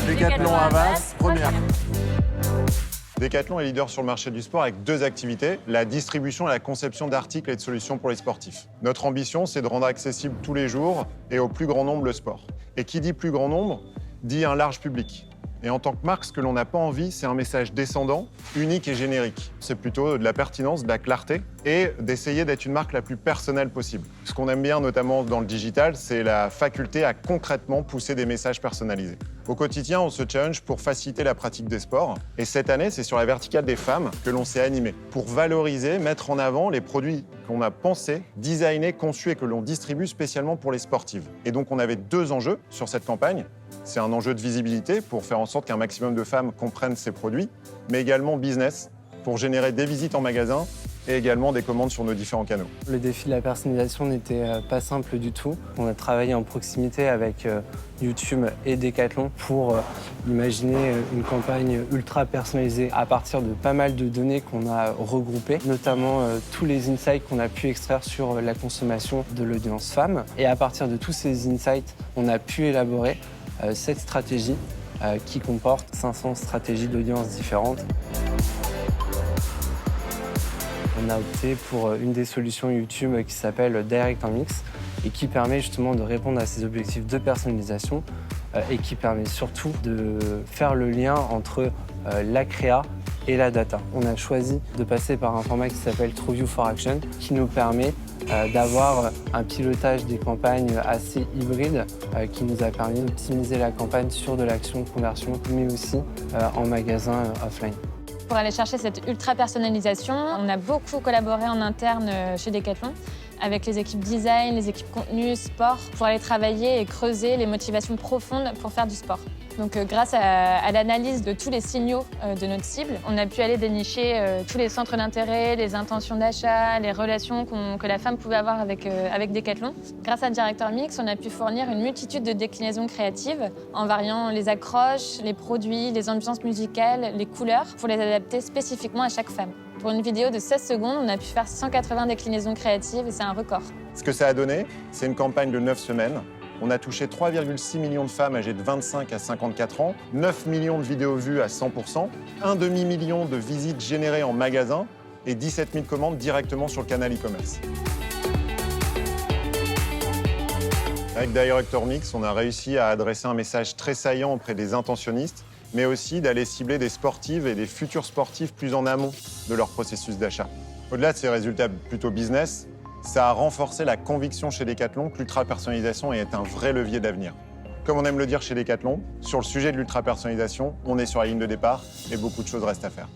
Decathlon Havas, première. Decathlon est leader sur le marché du sport avec deux activités, la distribution et la conception d'articles et de solutions pour les sportifs. Notre ambition, c'est de rendre accessible tous les jours et au plus grand nombre le sport. Et qui dit plus grand nombre, dit un large public. Et en tant que marque, ce que l'on n'a pas envie, c'est un message descendant, unique et générique. C'est plutôt de la pertinence, de la clarté et d'essayer d'être une marque la plus personnelle possible. Ce qu'on aime bien, notamment dans le digital, c'est la faculté à concrètement pousser des messages personnalisés. Au quotidien, on se challenge pour faciliter la pratique des sports. Et cette année, c'est sur la verticale des femmes que l'on s'est animé pour valoriser, mettre en avant les produits qu'on a pensés, designés, conçus et que l'on distribue spécialement pour les sportives. Et donc, on avait deux enjeux sur cette campagne. C'est un enjeu de visibilité pour faire en sorte qu'un maximum de femmes comprennent ces produits, mais également business pour générer des visites en magasin et également des commandes sur nos différents canaux. Le défi de la personnalisation n'était pas simple du tout. On a travaillé en proximité avec YouTube et Decathlon pour imaginer une campagne ultra personnalisée à partir de pas mal de données qu'on a regroupées, notamment tous les insights qu'on a pu extraire sur la consommation de l'audience femme. Et à partir de tous ces insights, on a pu élaborer cette stratégie qui comporte 500 stratégies d'audience différentes. On a opté pour une des solutions YouTube qui s'appelle Direct en Mix et qui permet justement de répondre à ces objectifs de personnalisation et qui permet surtout de faire le lien entre la créa et la data. On a choisi de passer par un format qui s'appelle TrueView for Action qui nous permet d'avoir un pilotage des campagnes assez hybride qui nous a permis d'optimiser la campagne sur de l'action de conversion mais aussi en magasin offline. Pour aller chercher cette ultra personnalisation, on a beaucoup collaboré en interne chez Decathlon avec les équipes design, les équipes contenu, sport, pour aller travailler et creuser les motivations profondes pour faire du sport. Donc grâce à l'analyse de tous les signaux de notre cible, on a pu aller dénicher tous les centres d'intérêt, les intentions d'achat, les relations que la femme pouvait avoir avec Decathlon. Grâce à Director Mix, on a pu fournir une multitude de déclinaisons créatives en variant les accroches, les produits, les ambiances musicales, les couleurs pour les adapter spécifiquement à chaque femme. Pour une vidéo de 16 secondes, on a pu faire 180 déclinaisons créatives et c'est un record. Ce que ça a donné, c'est une campagne de 9 semaines. On a touché 3,6 millions de femmes âgées de 25 à 54 ans, 9 millions de vidéos vues à 100%, un demi-million de visites générées en magasin et 17 000 commandes directement sur le canal e-commerce. Avec Director Mix, on a réussi à adresser un message très saillant auprès des intentionnistes, mais aussi d'aller cibler des sportives et des futurs sportifs plus en amont de leur processus d'achat. Au-delà de ces résultats plutôt business, ça a renforcé la conviction chez Decathlon que l'ultra-personnalisation est un vrai levier d'avenir. Comme on aime le dire chez Decathlon, sur le sujet de l'ultra-personnalisation, on est sur la ligne de départ et beaucoup de choses restent à faire.